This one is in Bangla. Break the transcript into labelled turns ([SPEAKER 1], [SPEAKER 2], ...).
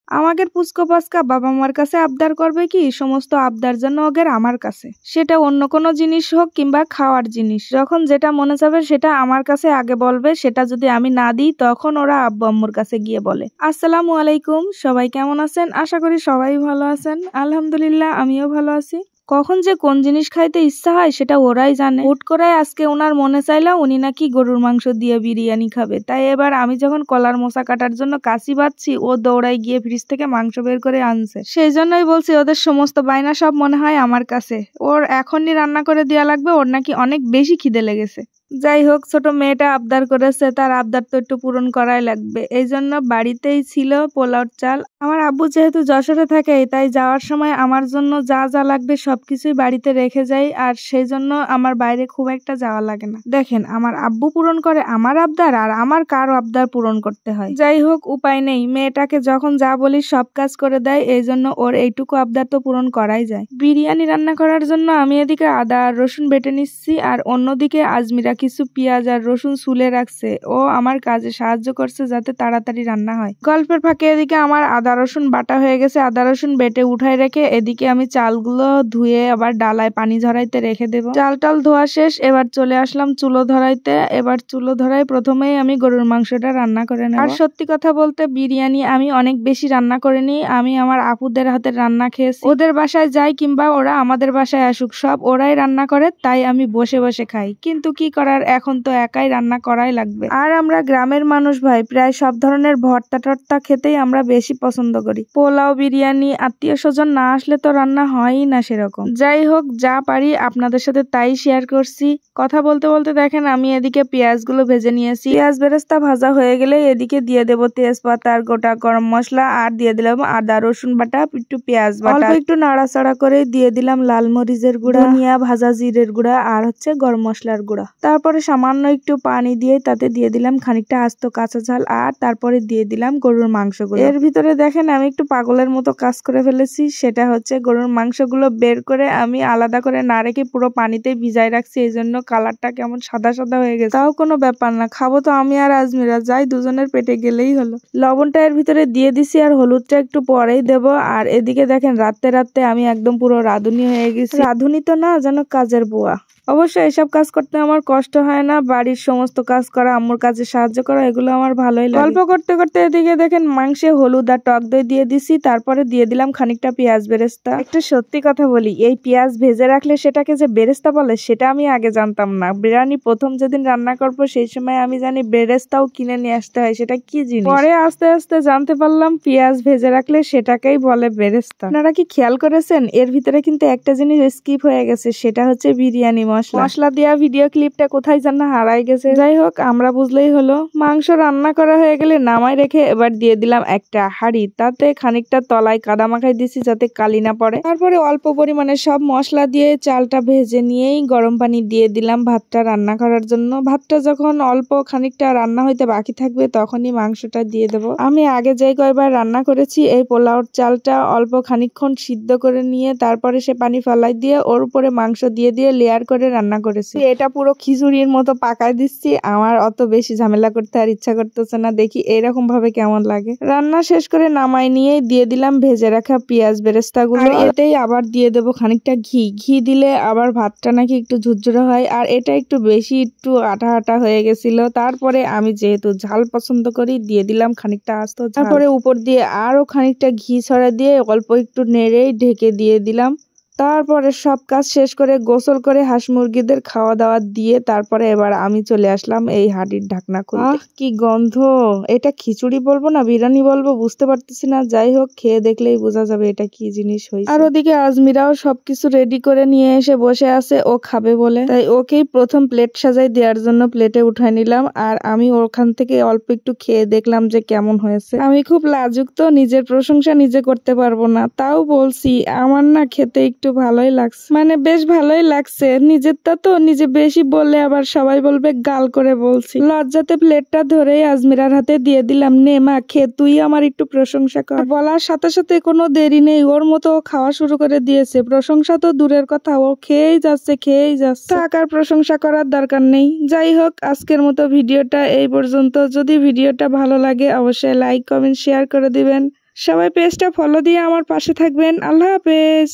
[SPEAKER 1] আমাদের পুচকো পাচকা বাবা মার কাছে আবদার করবে কি, সমস্ত আবদার জন্য ওদের আমার কাছে, সেটা অন্য কোনো জিনিস হোক কিংবা খাওয়ার জিনিস, যখন যেটা মনে চাবে সেটা আমার কাছে আগে বলবে। সেটা যদি আমি না দিই তখন ওরা আব্বু আম্মুর কাছে গিয়ে বলে। আসসালামু আলাইকুম, সবাই কেমন আছেন? আশা করি সবাই ভালো আছেন। আলহামদুলিল্লাহ, আমিও ভালো আছি। কখন যে কোন জিনিস খাইতে ইচ্ছা হয় সেটা ওরাই জানে। হুট করে আজকে ওনার মনে চাইলো উনি নাকি গরুর মাংস দিয়ে বিরিয়ানি খাবে, তাই এবার আমি যখন কলার মোচা কাটার জন্য কাশি বাঁধছি, ও দৌড়াই গিয়ে ফ্রিজ থেকে মাংস বের করে আনছে। সেই জন্যই বলছি ওদের সমস্ত বায়না সব মনে হয় আমার কাছে। ওর এখনই রান্না করে দেওয়া লাগবে, ওর নাকি অনেক বেশি খিদে লেগেছে। যাই হোক, ছোট মেয়েটা আবদার করেছে, তার আবদার তো একটু পূরণ করাই লাগবে। এই জন্য বাড়িতেই ছিল পোলাওর চাল। আমার আব্বু যেহেতু যশোরে থাকে, তাই যাওয়ার সময় আমার জন্য যা যা লাগবে সবকিছুই বাড়িতে রেখে যাই, আর সেই জন্য আমার বাইরে খুব একটা যাওয়া লাগে না। দেখেন, আমার আব্বু পূরণ করে আমার আবদার, আর আমার কারো আবদার পূরণ করতে হয়। যাই হোক, উপায় নেই, মেয়েটাকে যখন যা বলি সব কাজ করে দেয়, এই জন্য ওর এইটুকু আবদার তো পূরণ করাই যায়। বিরিয়ানি রান্না করার জন্য আমি এদিকে আদা আর রসুন বেটে নিচ্ছি, আর অন্যদিকে আজমিরা কিছু পেঁয়াজ আর রসুন ছুলে রাখছে। ও আমার কাজে সাহায্য করছে যাতে তাড়াতাড়ি রান্না হয়। গল্পের ফাঁকে এদিকে আমার আদা রসুন বাটা হয়ে গেছে। আদা রসুন বেটে উঠাই রেখে এদিকে আমি চালগুলো ধুয়ে আবার ডালায় পানি ঝরাইতে রেখে দেবো। চাল টাল ধোয়া শেষ, এবার চলে আসলাম চুলো ধরাইতে। এবার চুলো ধরাই প্রথমেই আমি গরুর মাংসটা রান্না করে নেব। আর সত্যি কথা বলতে বিরিয়ানি আমি অনেক বেশি রান্না করিনি। আমি আমার আপুদের হাতের রান্না খেয়েছি। ওদের বাসায় যাই কিংবা ওরা আমাদের বাসায় আসুক, সব ওরাই রান্না করে, তাই আমি বসে বসে খাই। কিন্তু কি করার, এখন তো একাই রান্না করাই লাগবে। আর আমরা গ্রামের মানুষ ভাই, প্রায় সব ধরনের ভর্তা টর্তা খেতেই আমরা বেশি পছন্দ করি। পোলাও, বিরিয়ানি, আত্মীয় স্বজন না আসলে তো রান্না হয়ই না সেরকম। যাই হোক, যা পারি আপনাদের সাথে তাই শেয়ার করছি। কথা বলতে বলতে দেখেন আমি এদিকে পেঁয়াজগুলো ভেজে নিয়েছি। পেঁয়াজ বেরেস্তা ভাজা হয়ে গেলে এদিকে দিয়ে দেবো তেজপাতা আর গোটা গরম মশলা, আর দিয়ে দিলাম আদা রসুন বাটা, একটু পেঁয়াজ বাটা, একটু নাড়াচাড়া করে দিয়ে দিলাম লাল মরিচের গুঁড়া, ধনিয়া, ভাজা জিরের গুঁড়া, আর হচ্ছে গরম মশলার গুঁড়া। তারপরে সামান্য একটু পানি দিয়ে তাতে দিয়ে দিলাম খানিকটা আস্ত কাঁচা ঝাল, আর তারপরে দিয়ে দিলাম গরুর মাংসগুলো। এর ভিতরে দেখেন আমি একটু পাগলের মতো কাজ করে ফেলেছি, সেটা হচ্ছে গরুর মাংসগুলো বের করে আমি আলাদা করে না রেখে পুরো পানিতে ভিজাই রাখছি। এই জন্য কালারটা কেমন সাদা সাদা হয়ে গেছে। তাও কোনো ব্যাপার না, খাবো তো আমি আর আজমিরা, যাই দুজনের পেটে গেলেই হলো। লবণটা এর ভিতরে দিয়ে দিছি, আর হলুদটা একটু পরেই দেবো। আর এদিকে দেখেন রাতে রাতে আমি একদম পুরো রাঁধুনি হয়ে গেছি। রাঁধুনি তো না, যেন কাজের বুয়া। অবশ্য এসব কাজ করতে আমার কষ্ট হয় না, বাড়ির সমস্ত কাজ করা, আম্মুর কাজে সাহায্য করা, এগুলো আমার ভালোই লাগে। গল্প করতে করতে এদিকে দেখেন মাংসে হলুদ আর টক দই দিয়ে দিছি, তারপরে দিয়ে দিলাম খানিকটা পেঁয়াজ বেরেস্তা। একটা সত্যি কথা বলি, এই পেঁয়াজ ভেজে রাখলে সেটাকে যে বেরেস্তা বলে সেটা আমি আগে জানতাম না। বিরিয়ানি প্রথম যেদিন রান্না করবো সেই সময় আমি জানি বেরেস্তাও কিনে নিয়ে আসতে হয়, সেটা কি জিনিস। পরে আস্তে আস্তে জানতে পারলাম পেঁয়াজ ভেজে রাখলে সেটাকেই বলে বেরেস্তা। আপনারা কি খেয়াল করেছেন এর ভিতরে কিন্তু একটা জিনিস স্কিপ হয়ে গেছে, সেটা হচ্ছে বিরিয়ানি মশলা দেওয়া ভিডিও ক্লিপটা কোথায় যেন হারাই গেছে। যাই হোক, আমরা বুঝলেই হলো। মাংস রান্না করা হয়ে গেলে নামাই রেখে এবার দিয়ে দিলাম একটা হাঁড়ি, তাতে খানিকটা তলায় কাদা মাখাই দিছি যাতে কালি না পড়ে। তারপরে অল্প পরিমাণে সব মশলা দিয়ে চালটা ভেজে নিয়েই গরম পানি দিয়ে দিলাম ভাতটা রান্না করার জন্য। ভাতটা যখন অল্প খানিকটা রান্না হইতে বাকি থাকবে তখনই মাংসটা দিয়ে দেবো। আমি আগে যে কয়বার রান্না করেছি এই পোলাওর চালটা অল্প খানিকক্ষণ সিদ্ধ করে নিয়ে তারপরে সে পানি ফেলাই দিয়ে ওর উপরে মাংস দিয়ে দিয়ে লেয়ার করে রান্না করেছি। এটা পুরো খিচুড়ির মতো পাকায় দিচ্ছি। আমার অত বেশি ঝামেলা করতে আর ইচ্ছা করতেছে না, দেখি এইরকম ভাবে কেমন লাগে। রান্না শেষ করে নামাই নিয়ে দিয়ে দিলাম ভেজে রাখা পেঁয়াজ বেরেস্তাগুলো। এতেই আবার দিয়ে দেবো খানিকটা ঘি দিলে আবার ভাতটা নাকি একটু ঝুরঝুরে হয়, আর এটা একটু বেশি একটু আঠা আঠা হয়ে গেছিল। তারপরে আমি যেহেতু ঝাল পছন্দ করি দিয়ে দিলাম খানিকটা আস্ত ঝাল। তারপরে উপর দিয়ে আরো খানিকটা ঘি ছড়া দিয়ে অল্প একটু নেড়েই ঢেকে দিয়ে দিলাম। তারপরে সব কাজ শেষ করে গোসল করে হাঁস মুরগিদের খাওয়া দাওয়া দিয়ে তারপরে এবার আমি চলে আসলাম এই হাঁড়ির ঢাকনা খুলতে। কি গন্ধ! এটা খিচুড়ি বলবো না বিরিয়ানি বলবো বুঝতে পারতেছি না। যাই হোক, খেয়ে দেখলেই বোঝা যাবে এটা কি জিনিস হয়েছে। আর ওদিকে আজমিরাও সবকিছু রেডি করে নিয়ে এসে বসে আছে ও খাবে বলে, তাই ওকেই প্রথম প্লেট সাজাই দেওয়ার জন্য প্লেটে উঠাই নিলাম। আর আমি ওখান থেকে অল্প একটু খেয়ে দেখলাম যে কেমন হয়েছে। আমি খুব লাজুক তো, নিজের প্রশংসা নিজে করতে পারবো না, তাও বলছি আমার না খেতে একটু ভালোই লাগছে, মানে বেশ ভালোই লাগছে। নিজেরটা তো নিজে বেশি বললে আবার সবাই বলবে গাল করে বলছি। লজ্জাতে প্লেটটা ধরেই আজমিরার হাতে দিয়ে দিলাম, নে মা খেয়ে তুই আমার একটু প্রশংসা কর। বলার সাথে সাথে কোনো দেরি নেই, ওর মতো খাওয়া শুরু করে দিয়েছে। প্রশংসা তো দূরের কথা, ও খেয়েই যাচ্ছে। টাকার প্রশংসা করার দরকার নেই। যাই হোক, আজকের মতো ভিডিওটা এই পর্যন্ত। যদি ভিডিওটা ভালো লাগে অবশ্যই লাইক কমেন্ট শেয়ার করে দিবেন। সবাই পেজটা ফলো দিয়ে আমার পাশে থাকবেন। আল্লাহ হাফেজ।